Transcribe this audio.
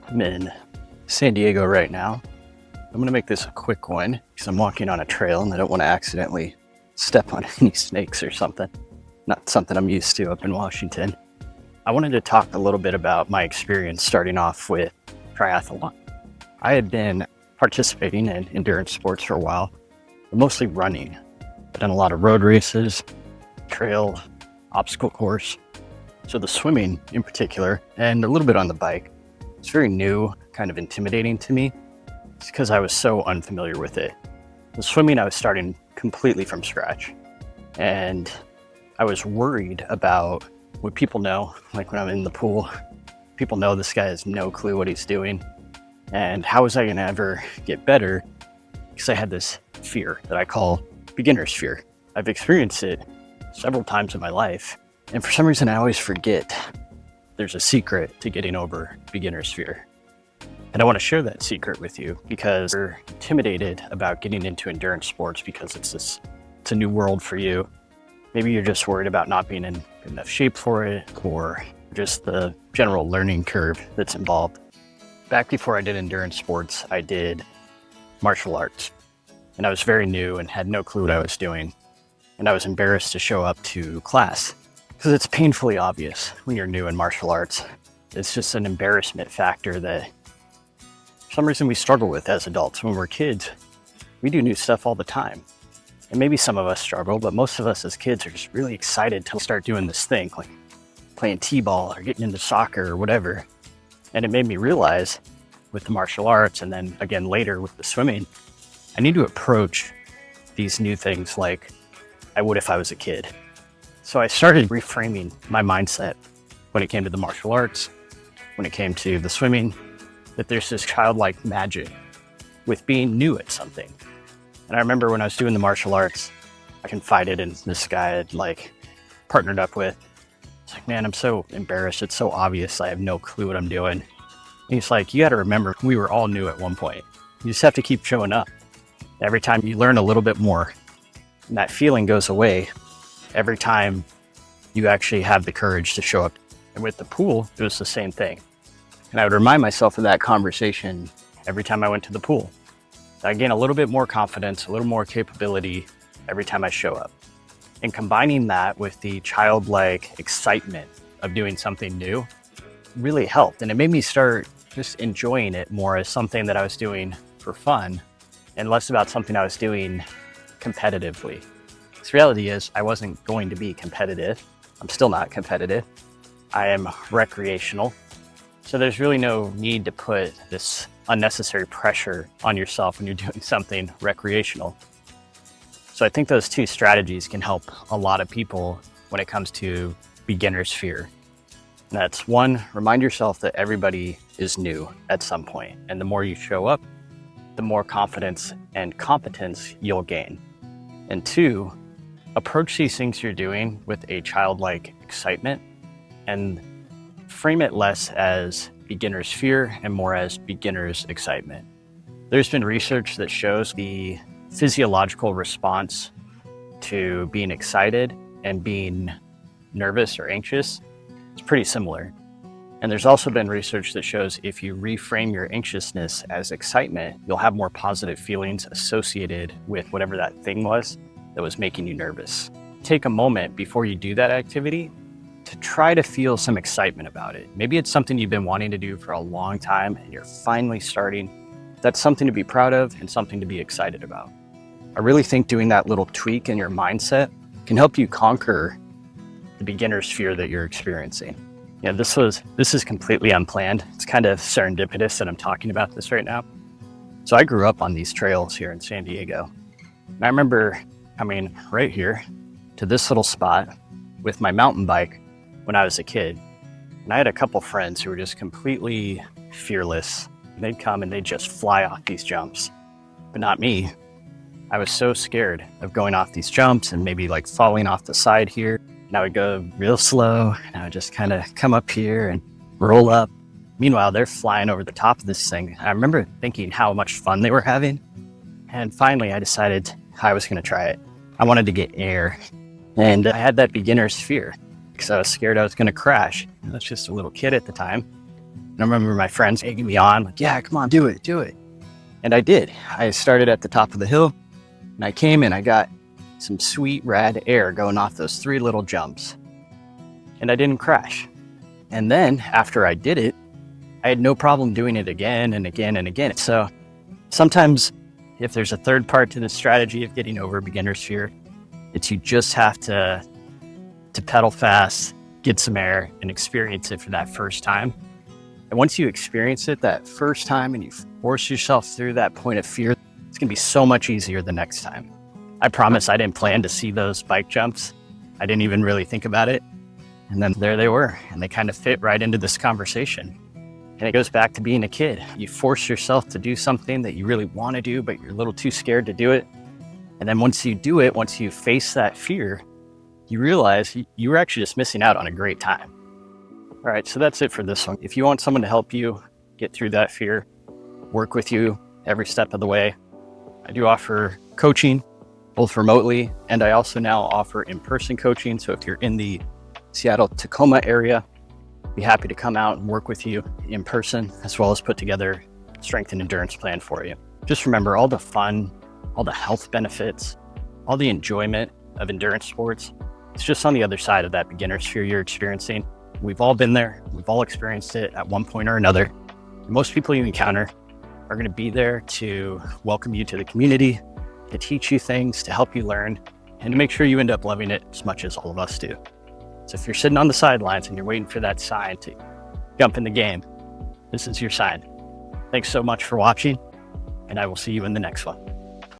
I'm in San Diego right now. I'm gonna make this a quick one because I'm walking on a trail and I don't want to accidentally step on any snakes or something. Not something I'm used to up in Washington. I wanted to talk a little bit about my experience starting off with triathlon. I had been participating in endurance sports for a while, but mostly running. I've done a lot of road races, trail, obstacle course. So the swimming in particular, and a little bit on the bike, it's very new, kind of intimidating to me. It's because I was so unfamiliar with it. The swimming, I was starting completely from scratch. And I was worried about what people know, like when I'm in the pool, people know this guy has no clue what he's doing. And how was I gonna ever get better? Because I had this fear that I call beginner's fear. I've experienced it several times in my life. And for some reason, I always forget there's a secret to getting over beginner's fear. And I want to share that secret with you because you're intimidated about getting into endurance sports because it's a new world for you. Maybe you're just worried about not being in good enough shape for it, or just the general learning curve that's involved. Back before I did endurance sports, I did martial arts. And I was very new and had no clue what I was doing. And I was embarrassed to show up to class because it's painfully obvious when you're new in martial arts. It's just an embarrassment factor that for some reason we struggle with as adults. When we're kids, we do new stuff all the time. And maybe some of us struggle, but most of us as kids are just really excited to start doing this thing, like playing t-ball or getting into soccer or whatever. And it made me realize with the martial arts, and then again later with the swimming, I need to approach these new things like I would if I was a kid. So I started reframing my mindset when it came to the martial arts, when it came to the swimming, that there's this childlike magic with being new at something. And I remember when I was doing the martial arts, I confided in this guy I'd partnered up with. It's like, man, I'm so embarrassed. It's so obvious. I have no clue what I'm doing. And he's like, you got to remember, we were all new at one point. You just have to keep showing up. Every time you learn a little bit more, and that feeling goes away every time you actually have the courage to show up. And with the pool, it was the same thing. And I would remind myself of that conversation every time I went to the pool. I gain a little bit more confidence, a little more capability every time I show up. And combining that with the childlike excitement of doing something new really helped. And it made me start just enjoying it more as something that I was doing for fun and less about something I was doing competitively. The reality is I wasn't going to be competitive. I'm still not competitive. I am recreational. So there's really no need to put this unnecessary pressure on yourself when you're doing something recreational. So I think those two strategies can help a lot of people when it comes to beginner's fear. And that's one, remind yourself that everybody is new at some point. And the more you show up, the more confidence and competence you'll gain. And two, approach these things you're doing with a childlike excitement and frame it less as beginner's fear and more as beginner's excitement. There's been research that shows the physiological response to being excited and being nervous or anxious is pretty similar. And there's also been research that shows if you reframe your anxiousness as excitement, you'll have more positive feelings associated with whatever that thing was that was making you nervous. Take a moment before you do that activity to try to feel some excitement about it. Maybe it's something you've been wanting to do for a long time and you're finally starting. That's something to be proud of and something to be excited about. I really think doing that little tweak in your mindset can help you conquer the beginner's fear that you're experiencing. Yeah, this is completely unplanned. It's kind of serendipitous that I'm talking about this right now. So I grew up on these trails here in San Diego. And I remember coming right here to this little spot with my mountain bike when I was a kid. And I had a couple friends who were just completely fearless. They'd come and they'd just fly off these jumps, but not me. I was so scared of going off these jumps and maybe falling off the side here. And I would go real slow and I would just kind of come up here and roll up. Meanwhile, they're flying over the top of this thing. I remember thinking how much fun they were having. And finally, I decided I was going to try it. I wanted to get air. And I had that beginner's fear because I was scared I was going to crash. I was just a little kid at the time. And I remember my friends egging me on, like, yeah, come on, do it, do it. And I did. I started at the top of the hill and I came and I got some sweet rad air going off those 3 little jumps. And I didn't crash. And then after I did it, I had no problem doing it again and again and again. So sometimes if there's a third part to the strategy of getting over beginner's fear, it's you just have to pedal fast, get some air, and experience it for that first time. And once you experience it that first time and you force yourself through that point of fear, it's gonna be so much easier the next time. I promise I didn't plan to see those bike jumps. I didn't even really think about it. And then there they were, and they kind of fit right into this conversation. And it goes back to being a kid. You force yourself to do something that you really want to do, but you're a little too scared to do it. And then once you do it, once you face that fear, you realize you were actually just missing out on a great time. All right, so that's it for this one. If you want someone to help you get through that fear, work with you every step of the way, I do offer coaching, both remotely, and I also now offer in-person coaching. So if you're in the Seattle-Tacoma area, I'd be happy to come out and work with you in person, as well as put together a strength and endurance plan for you. Just remember all the fun, all the health benefits, all the enjoyment of endurance sports. It's just on the other side of that beginner's fear you're experiencing. We've all been there. We've all experienced it at one point or another. Most people you encounter are going to be there to welcome you to the community, to teach you things, to help you learn, and to make sure you end up loving it as much as all of us do. So if you're sitting on the sidelines and you're waiting for that sign to jump in the game, this is your sign. Thanks so much for watching, and I will see you in the next one.